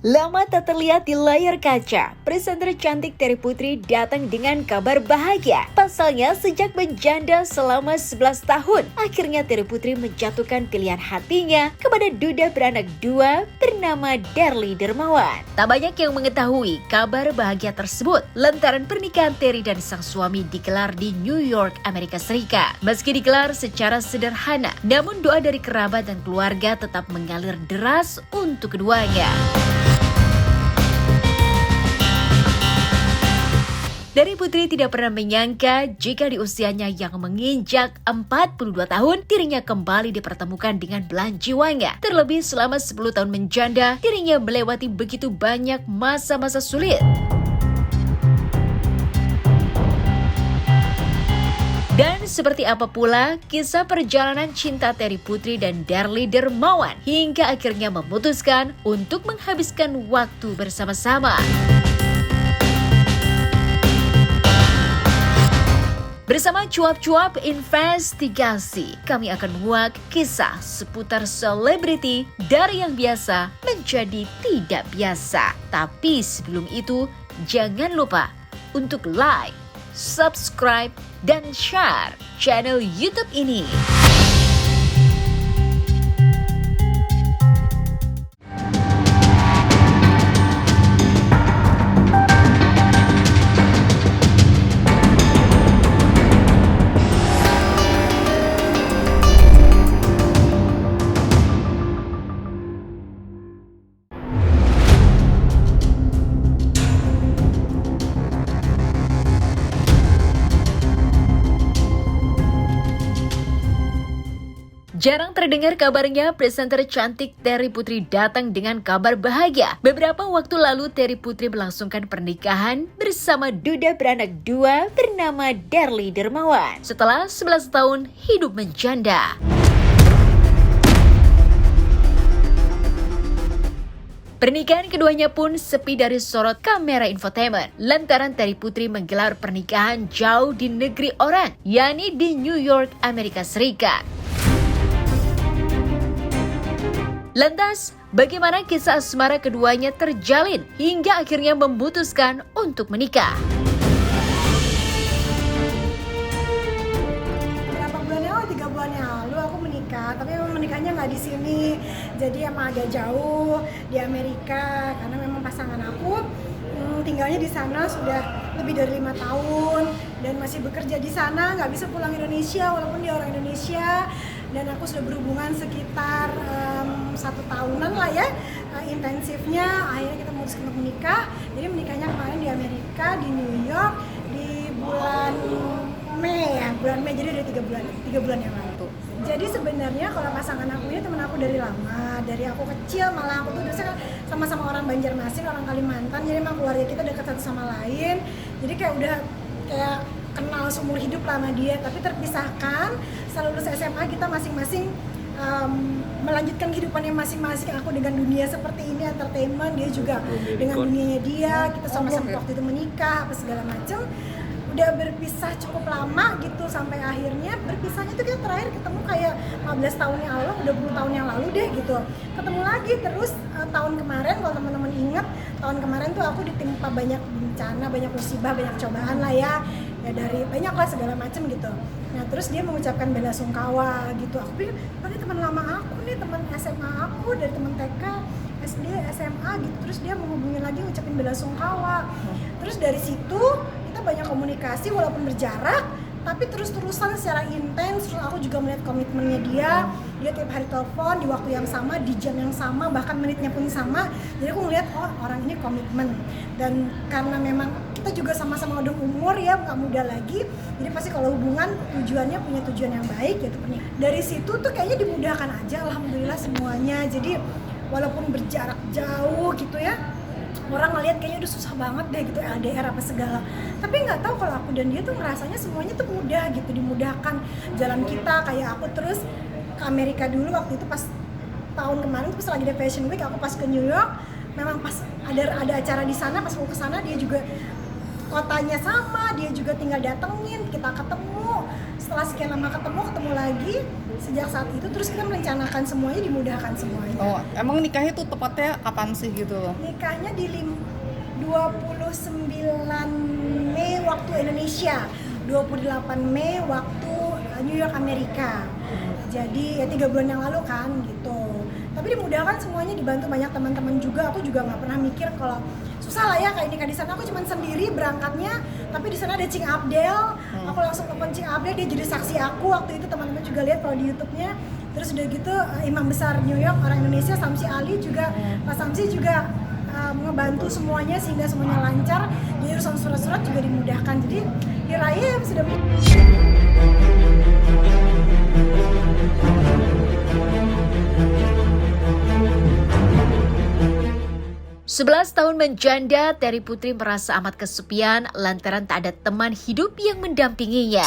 Lama tak terlihat di layar kaca, presenter cantik Terry Putri datang dengan kabar bahagia. Pasalnya, sejak menjanda selama 11 tahun, akhirnya Terry Putri menjatuhkan pilihan hatinya kepada duda beranak dua bernama Darly Dermawan. Tak banyak yang mengetahui kabar bahagia tersebut lantaran pernikahan Terry dan sang suami digelar di New York, Amerika Serikat. Meski digelar secara sederhana, namun doa dari kerabat dan keluarga tetap mengalir deras untuk keduanya. Terry Putri tidak pernah menyangka jika di usianya yang menginjak 42 tahun, dirinya kembali dipertemukan dengan belahan jiwanya. Terlebih selama 10 tahun menjanda, dirinya melewati begitu banyak masa-masa sulit. Dan seperti apa pula kisah perjalanan cinta Terry Putri dan Darly Dermawan hingga akhirnya memutuskan untuk menghabiskan waktu bersama-sama. Bersama cuap-cuap investigasi, kami akan menguak kisah seputar selebriti dari yang biasa menjadi tidak biasa. Tapi sebelum itu, jangan lupa untuk like, subscribe, dan share channel YouTube ini. Jarang terdengar kabarnya presenter cantik Terry Putri datang dengan kabar bahagia. Beberapa waktu lalu Terry Putri melangsungkan pernikahan bersama duda beranak dua bernama Darly Dermawan setelah 11 tahun hidup menjanda. Pernikahan keduanya pun sepi dari sorot kamera infotainment lantaran Terry Putri menggelar pernikahan jauh di negeri orang, yakni di New York, Amerika Serikat. Lantas, bagaimana kisah asmara keduanya terjalin hingga akhirnya memutuskan untuk menikah? Berapa bulan yang lalu, 3 bulan yang lalu aku menikah, tapi memang menikahnya nggak di sini, jadi emang agak jauh di Amerika karena memang pasangan aku tinggalnya di sana sudah lebih dari 5 tahun dan masih bekerja di sana, nggak bisa pulang Indonesia walaupun dia orang Indonesia. Dan aku sudah berhubungan sekitar 1 tahunan lah ya, intensifnya. Akhirnya kita memutuskan untuk menikah. Jadi menikahnya kemarin di Amerika, di New York, di bulan Mei ya, bulan Mei, jadi udah 3 bulan yang lalu. Jadi sebenarnya kalau pasangan aku ini teman aku dari lama, dari aku kecil, malah aku tuh udah sama-sama orang Banjarmasin, orang Kalimantan. Jadi emang keluarga kita dekat satu sama lain. Jadi kayak kenal seumur hidup lah sama dia, tapi terpisahkan. Setelah lulus SMA kita masing-masing melanjutkan kehidupannya masing-masing. Aku dengan dunia seperti ini, entertainment, dia juga dengan dunianya dia. Kita sama-sama waktu itu menikah, apa segala macam. Udah berpisah cukup lama gitu, sampai akhirnya berpisahnya tuh kita terakhir ketemu kayak 15 tahun yang lalu, 20 tahun yang lalu deh gitu. Ketemu lagi terus tahun kemarin, kalau teman-teman ingat, tahun kemarin tuh aku ditimpa banyak bencana, banyak musibah, banyak cobaan lah ya dari banyak lah segala macam gitu. Nah terus dia mengucapkan bela sungkawa gitu. Aku pikir, ini teman lama aku nih, teman SMA aku, dari teman TK, SD, SMA gitu. Terus dia menghubungi lagi, ngucapin bela sungkawa. Terus dari situ kita banyak komunikasi walaupun berjarak, tapi terus-terusan secara intens. Terus aku juga melihat komitmennya dia tiap hari telepon di waktu yang sama, di jam yang sama, bahkan menitnya pun sama. Jadi aku ngeliat, oh orang ini komitmen. Dan karena memang kita juga sama-sama udah umur ya, nggak muda lagi, jadi pasti kalau hubungan tujuannya punya tujuan yang baik, yaitu pernikahan. Dari situ tuh kayaknya dimudahkan aja, alhamdulillah semuanya. Jadi walaupun berjarak jauh gitu ya, orang ngeliat kayaknya udah susah banget deh gitu, LDR apa segala. Tapi nggak tahu kalau aku dan dia tuh ngerasanya semuanya tuh mudah gitu, dimudahkan jalan kita. Kayak aku terus ke Amerika dulu waktu itu pas tahun kemarin tuh pas lagi ada Fashion Week, aku pas ke New York, memang pas ada acara di sana, pas mau ke sana dia juga kotanya sama, dia juga tinggal datengin, kita ketemu. Setelah sekian lama ketemu lagi sejak saat itu, terus kita merencanakan semuanya, dimudahkan semuanya. Oh, emang nikahnya tuh tepatnya kapan sih gitu loh? Nikahnya di 29 Mei waktu Indonesia, 28 Mei waktu New York Amerika. Jadi ya 3 bulan yang lalu kan gitu. Tapi dimudahkan semuanya, dibantu banyak teman-teman juga. Aku juga nggak pernah mikir kalau susah lah ya kayak nikah di sana. Aku cuma sendiri berangkatnya, tapi di sana ada Cing Abdel. Aku langsung telepon Cing Abdel, dia jadi saksi aku waktu itu. Teman-teman juga lihat kalau di YouTube-nya. Terus udah gitu Imam Besar New York orang Indonesia Samsi Ali juga, Pak Samsi juga ngebantu semuanya sehingga semuanya lancar. Jadi urusan surat-surat juga dimudahkan. Jadi diraih sudah. 11 tahun menjanda, Terry Putri merasa amat kesepian lantaran tak ada teman hidup yang mendampinginya.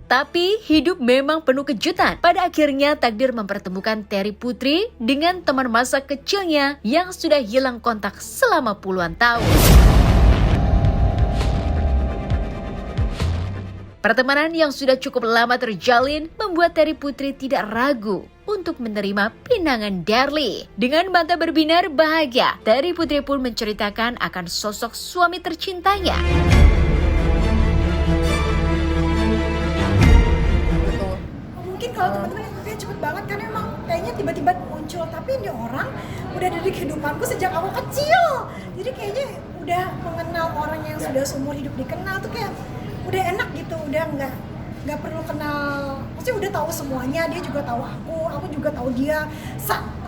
Tapi hidup memang penuh kejutan. Pada akhirnya takdir mempertemukan Terry Putri dengan teman masa kecilnya yang sudah hilang kontak selama puluhan tahun. Pertemanan yang sudah cukup lama terjalin membuat Terry Putri tidak ragu untuk menerima pinangan Darlie. Dengan bantah berbinar bahagia, Terry Putri pun menceritakan akan sosok suami tercintanya. Mungkin kalau teman-teman kayak cepet banget karena emang kayaknya tiba-tiba muncul, tapi ini orang udah ada di kehidupanku sejak aku kecil. Jadi kayaknya udah mengenal orang yang sudah seumur hidup dikenal tuh kayak udah enak gitu, udah nggak perlu kenal, maksudnya udah tahu semuanya, dia juga tahu aku juga tahu dia,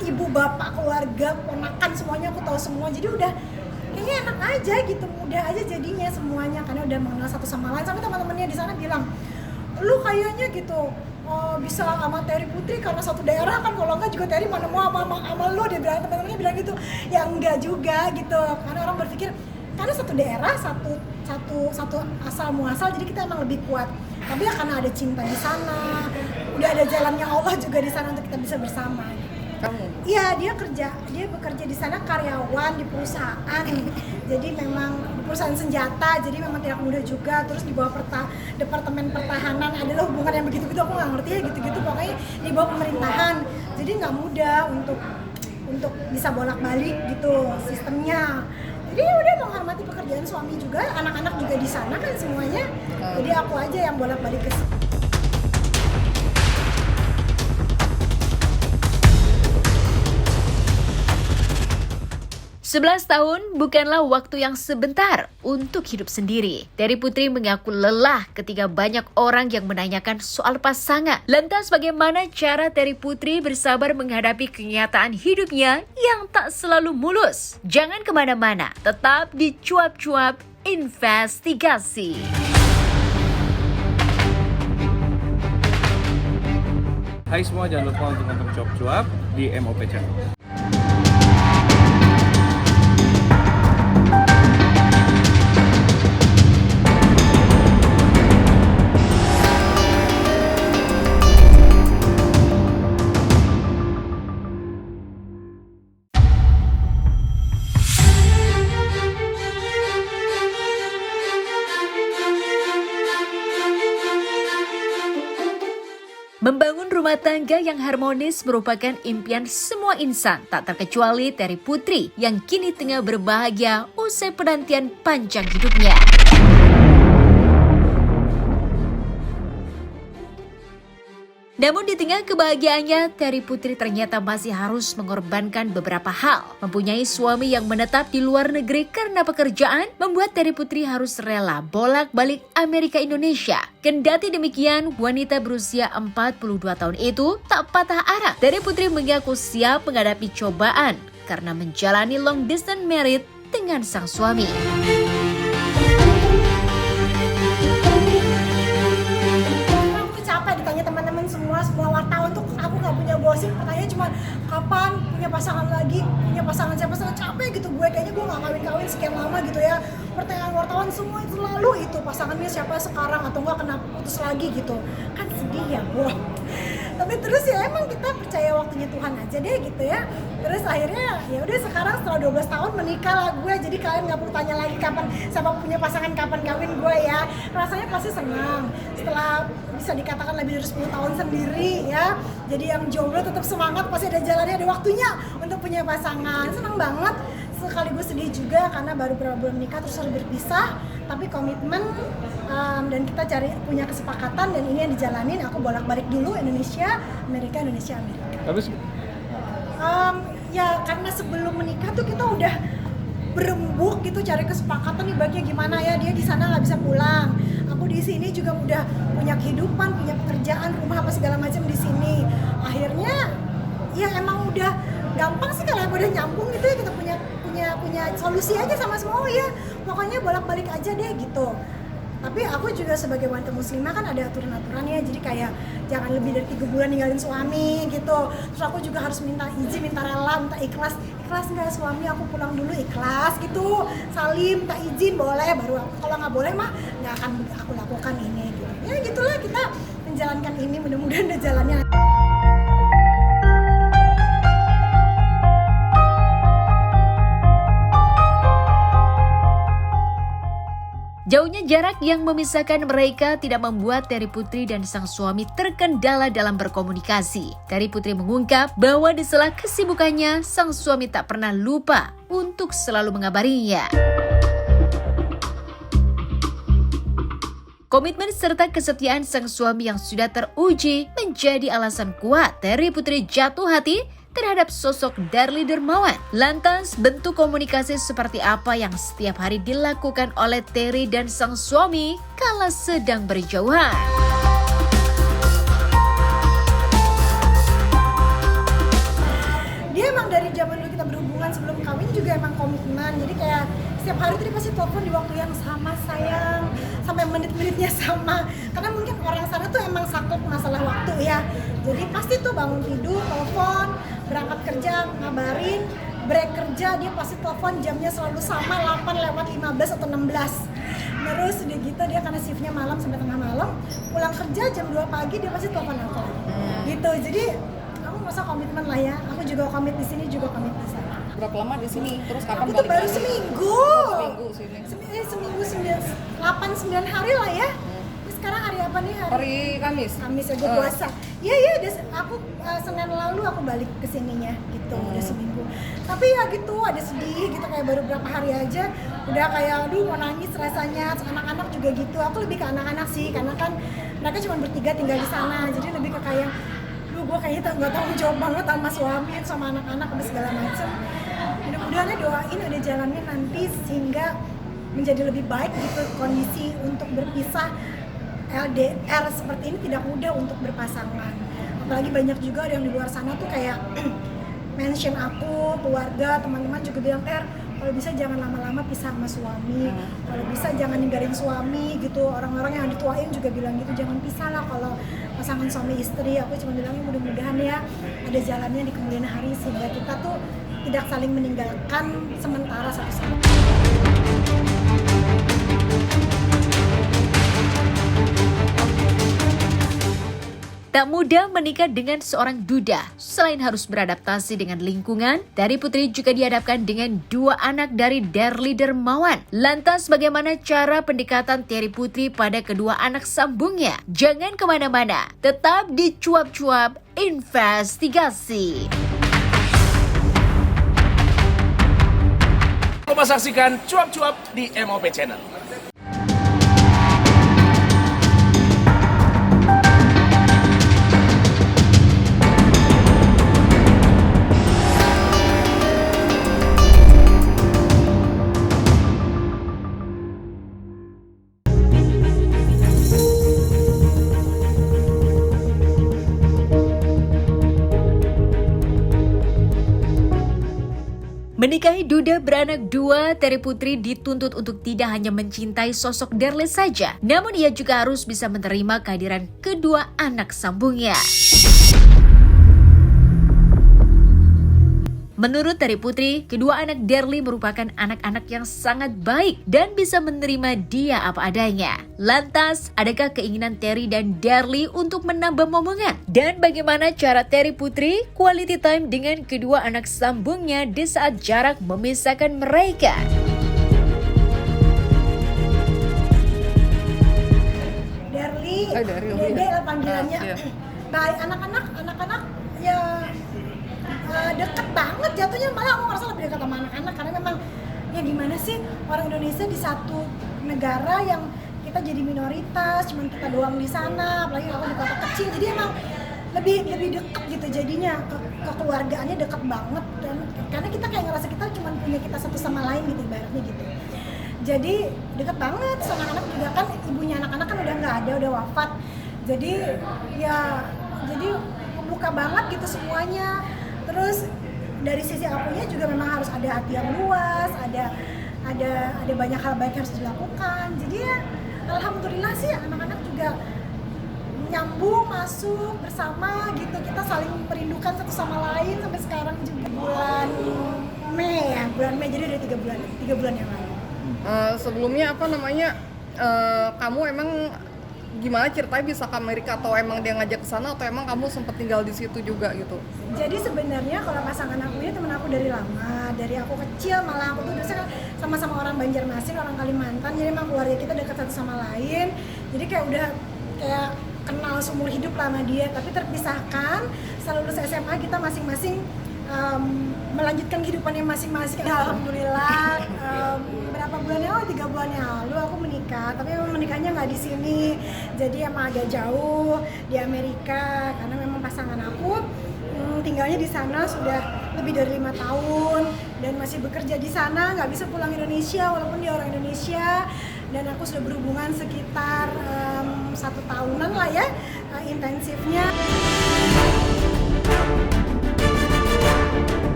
ibu bapak keluarga ponakan semuanya aku tahu semua, jadi udah kayaknya enak aja gitu, mudah aja jadinya semuanya karena udah mengenal satu sama lain. Sampai teman-temannya di sana bilang, lu kayaknya gitu bisa sama Terry Putri karena satu daerah kan, kalau enggak juga Terry mana mau sama lu, dia bilang, teman-temannya bilang gitu. Ya enggak juga gitu, karena orang berpikir karena satu daerah, satu asal muasal, jadi kita emang lebih kuat. Tapi ya karena ada cinta di sana, udah ada jalannya Allah juga di sana untuk kita bisa bersama. Kamu? Iya, dia bekerja di sana karyawan di perusahaan. Jadi memang di perusahaan senjata, jadi memang tidak mudah juga. Terus di bawah departemen pertahanan adalah hubungan yang begitu-begitu, aku nggak ngerti ya gitu-gitu. Pokoknya di bawah pemerintahan, jadi nggak mudah untuk bisa bolak-balik gitu sistemnya. Jadi udah menghormati pekerjaan suami juga, anak-anak juga di sana kan semuanya. Jadi aku aja yang bolak-balik ke sini. Sebelas tahun bukanlah waktu yang sebentar untuk hidup sendiri. Terry Putri mengaku lelah ketika banyak orang yang menanyakan soal pasangan. Lantas bagaimana cara Terry Putri bersabar menghadapi kenyataan hidupnya yang tak selalu mulus? Jangan kemana-mana, tetap di Cuap-Cuap Investigasi. Hai semua, jangan lupa untuk nonton Cuap-Cuap di MOP Channel. Membangun rumah tangga yang harmonis merupakan impian semua insan, tak terkecuali Terry Putri yang kini tengah berbahagia usai penantian panjang hidupnya. Namun di tengah kebahagiaannya, Terry Putri ternyata masih harus mengorbankan beberapa hal. Mempunyai suami yang menetap di luar negeri karena pekerjaan, membuat Terry Putri harus rela bolak-balik Amerika Indonesia. Kendati demikian, wanita berusia 42 tahun itu tak patah arang. Terry Putri mengaku siap menghadapi cobaan karena menjalani long distance marriage dengan sang suami. Semua wartawan tuh aku nggak punya gosip, pertanyaan cuma kapan punya pasangan lagi, punya pasangan siapa, capek gitu gue, kayaknya gue nggak kawin sekian lama gitu ya. Pertanyaan wartawan semua itu lalu itu pasangannya siapa sekarang atau nggak kena putus lagi gitu, kan sedih ya Bu. Tapi terus ya emang kita percaya waktunya Tuhan aja deh gitu ya. Terus akhirnya ya udah sekarang setelah 12 tahun menikah lah gue. Jadi kalian nggak perlu tanya lagi kapan sama punya pasangan kapan kawin gue ya. Rasanya pasti senang setelah bisa dikatakan lebih dari 10 tahun sendiri ya. Jadi yang jomblo tetap semangat, pasti ada jalannya, ada waktunya untuk punya pasangan. Senang banget. Sekaligus sedih juga karena baru beberapa bulan menikah terus harus berpisah, tapi komitmen dan kita cari punya kesepakatan dan ini yang dijalanin. Aku bolak-balik dulu Indonesia, Amerika. Tapi Ya karena sebelum menikah tuh kita udah berembuk gitu cari kesepakatan nih baiknya gimana ya, dia di sana nggak bisa pulang, aku di sini juga udah punya kehidupan, punya pekerjaan, rumah apa segala macam di sini. Akhirnya ya emang udah gampang sih kalau udah nyambung gitu ya, kita punya solusi aja sama semua ya, pokoknya bolak-balik aja deh gitu. Tapi aku juga sebagai wanita muslimah kan ada aturan-aturannya, jadi kayak jangan lebih dari 3 bulan ninggalin suami gitu. Terus aku juga harus minta izin, minta rela, minta ikhlas nggak suami aku pulang dulu, ikhlas gitu, salim, minta izin boleh, baru aku, kalau nggak boleh mah nggak akan aku lakukan ini gitu. Ya gitulah kita menjalankan ini, mudah-mudahan ada jalannya. Jauhnya jarak yang memisahkan mereka tidak membuat Terry Putri dan sang suami terkendala dalam berkomunikasi. Terry Putri mengungkap bahwa di sela kesibukannya, sang suami tak pernah lupa untuk selalu mengabarinya. Komitmen serta kesetiaan sang suami yang sudah teruji menjadi alasan kuat Terry Putri jatuh hati terhadap sosok Darly Dermawan. Lantas, bentuk komunikasi seperti apa yang setiap hari dilakukan oleh Terry dan sang suami kala sedang berjauhan? Dia emang dari zaman dulu kita berhubungan sebelum kawin juga emang komitmen. Jadi kayak setiap hari tuh dia pasti telepon di waktu yang sama, sayang, sampai menit-menitnya sama. Karena mungkin orang sana tuh emang saklek masalah waktu ya. Jadi pasti tuh bangun tidur, telepon, berangkat kerja, ngabarin, break kerja, dia pasti telepon, jamnya selalu sama, 8:15 atau 16. Terus udah gitu dia karena shiftnya malam sampai tengah malam, pulang kerja jam 2 pagi dia pasti telepon aku. Gitu, jadi kamu masa komitmen lah ya, aku juga komit di sini, juga komit di sana. Berapa lama di sini? Terus kapan Aku balik tuh baru lagi? seminggu. Seminggu sini. 8-9 hari lah ya. Sekarang hari apa nih? Hari Kamis. Kamis ya, gue puasa. Iya, aku Senin lalu aku balik ke sininya gitu, udah seminggu. Tapi ya gitu, ada sedih gitu, kayak baru berapa hari aja udah kayak aduh mau nangis rasanya. Anak-anak juga gitu. Aku lebih ke anak-anak sih, karena kan mereka cuma bertiga tinggal di sana. Jadi lebih ke kayak gue kayaknya nggak tanggung jawab banget sama suami, sama anak-anak, sama segala macem. Mudah-mudahan doain ada jalannya nanti sehingga menjadi lebih baik gitu kondisi untuk berpisah. LDR seperti ini tidak mudah untuk berpasangan, apalagi banyak juga yang di luar sana tuh kayak mention aku, keluarga, teman-teman juga bilang kalau bisa jangan lama-lama pisah sama suami, kalau bisa jangan ninggalin suami gitu. Orang-orang yang dituain juga bilang gitu, jangan pisah lah kalau pasangan suami istri. Aku cuma bilangnya mudah-mudahan ya ada jalannya di kemudian hari sehingga kita tuh tidak saling meninggalkan sementara satu sama lain. Tak mudah menikah dengan seorang duda. Selain harus beradaptasi dengan lingkungan, Terry Putri juga dihadapkan dengan 2 anak dari Darly Dermawan. Lantas bagaimana cara pendekatan Terry Putri pada kedua anak sambungnya? Jangan kemana-mana, tetap di Cuap-Cuap Investigasi. Lupa saksikan Cuap-Cuap di MOP Channel. Menikahi duda beranak 2, Terry Putri dituntut untuk tidak hanya mencintai sosok Darly saja, namun ia juga harus bisa menerima kehadiran kedua anak sambungnya. Menurut Terry Putri, kedua anak Derly merupakan anak-anak yang sangat baik dan bisa menerima dia apa adanya. Lantas, adakah keinginan Terry dan Derly untuk menambah momongan? Dan bagaimana cara Terry Putri quality time dengan kedua anak sambungnya di saat jarak memisahkan mereka? Derly, Derly, Dede lah panggilannya. Iya. Baik, anak-anak ya deket banget jatuhnya, malah aku ngerasa lebih dekat sama anak-anak karena memang ya gimana sih orang Indonesia di satu negara yang kita jadi minoritas, cuman kita doang di sana, apalagi aku di kota kecil, jadi emang lebih deket gitu jadinya kekeluargaannya deket banget dan karena kita kayak ngerasa kita cuma punya kita satu sama lain gitu ibaratnya gitu. Jadi deket banget, sama anak-anak juga kan ibunya anak-anak kan udah nggak ada, udah wafat. Jadi buka banget gitu semuanya. Terus dari sisi akunya juga memang harus ada hati yang luas, ada banyak hal baik yang harus dilakukan. Jadi ya alhamdulillah sih anak-anak juga nyambung masuk bersama gitu, kita saling merindukan satu sama lain sampai sekarang juga bulan Mei jadi udah 3 bulan yang lalu. Sebelumnya kamu emang gimana ceritanya bisa ke Amerika, atau emang dia ngajak ke sana, atau emang kamu sempat tinggal di situ juga gitu? Jadi sebenarnya kalau pasangan aku ini teman aku dari lama, dari aku kecil, malah aku tuh biasanya sama-sama orang Banjarmasin, orang Kalimantan, jadi emang keluarga kita dekat satu sama lain, jadi kayak kenal seumur hidup lah sama dia, tapi terpisahkan. Setelah lulus SMA kita masing-masing melanjutkan kehidupannya masing-masing. Alhamdulillah, berapa bulan yang lalu, 3 bulan yang lalu aku menikah, tapi memang menikahnya nggak di sini, jadi emang agak jauh di Amerika, karena memang pasangan aku tinggalnya di sana sudah lebih dari 5 tahun dan masih bekerja di sana, nggak bisa pulang Indonesia walaupun dia orang Indonesia, dan aku sudah berhubungan sekitar 1 tahunan lah ya intensifnya.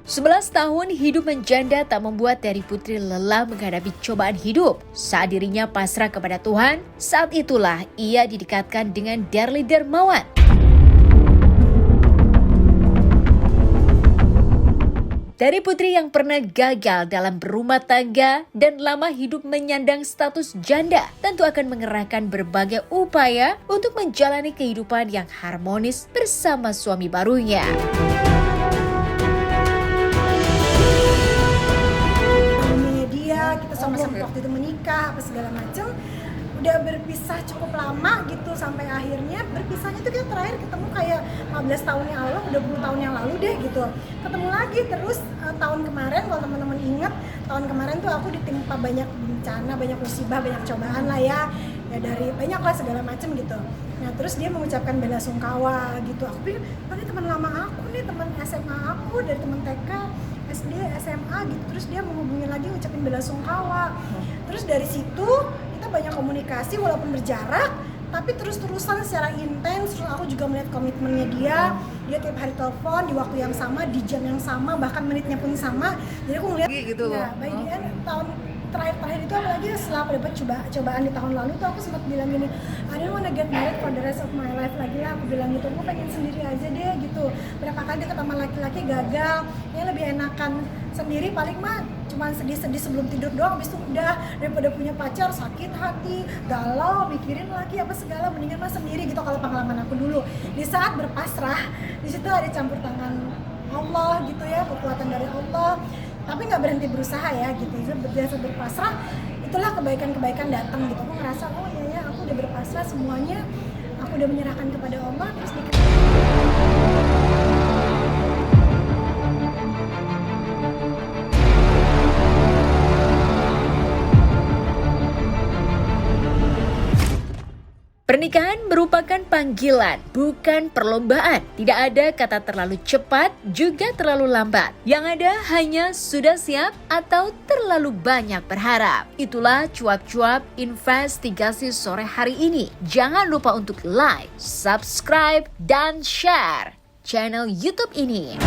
11 tahun hidup menjanda tak membuat Terry Putri lelah menghadapi cobaan hidup. Saat dirinya pasrah kepada Tuhan, saat itulah ia didekatkan dengan Derly Dermawan. Terry Putri yang pernah gagal dalam berumah tangga dan lama hidup menyandang status janda tentu akan mengerahkan berbagai upaya untuk menjalani kehidupan yang harmonis bersama suami barunya. Kita sama-sama waktu itu menikah apa segala macam, udah berpisah cukup lama gitu sampai akhirnya berpisahnya tuh kita terakhir ketemu kayak 15 tahun yang lalu, 20 tahun yang lalu deh gitu, ketemu lagi terus tahun kemarin. Kalau teman-teman ingat, tahun kemarin tuh aku ditimpa banyak bencana, banyak musibah, banyak cobaan lah ya dari banyak lah segala macam gitu. Nah terus dia mengucapkan bela sungkawa gitu, aku pikir ini teman lama aku nih, teman SMA aku dari teman TK, SD, SMA gitu, terus dia menghubungi lagi ngucapin bela sungkawa. Terus dari situ kita banyak komunikasi walaupun berjarak, tapi terus-terusan secara intens. Terus aku juga melihat komitmennya dia tiap hari telepon di waktu yang sama, di jam yang sama, bahkan menitnya pun sama. Jadi aku ngeliat gitu ya, by the end tahun terakhir itu, apalagi setelah aku dapat cobaan di tahun lalu tuh, aku sempat bilang gini, I don't wanna get married for the rest of my life lagi lah. Aku bilang gitu, aku pengen sendiri aja deh gitu. Berapa kali deket sama laki-laki gagal, ya lebih enakan sendiri, paling mah cuman sedih-sedih sebelum tidur doang, habis itu udah, daripada punya pacar sakit hati, galau, mikirin lagi apa segala, mendingan mah sendiri gitu. Kalau pengalaman aku dulu, di saat berpasrah, di situ ada campur tangan Allah gitu ya, kekuatan dari Allah. Tapi nggak berhenti berusaha ya gitu, biasa berpasrah, itulah kebaikan-kebaikan datang gitu. Aku ngerasa oh iya ya, aku udah berpasrah semuanya, aku udah menyerahkan kepada Allah, terus Pernikahan merupakan panggilan, bukan perlombaan. Tidak ada kata terlalu cepat, juga terlalu lambat. Yang ada hanya sudah siap atau terlalu banyak berharap. Itulah cuap-cuap investigasi sore hari ini. Jangan lupa untuk like, subscribe, dan share channel YouTube ini.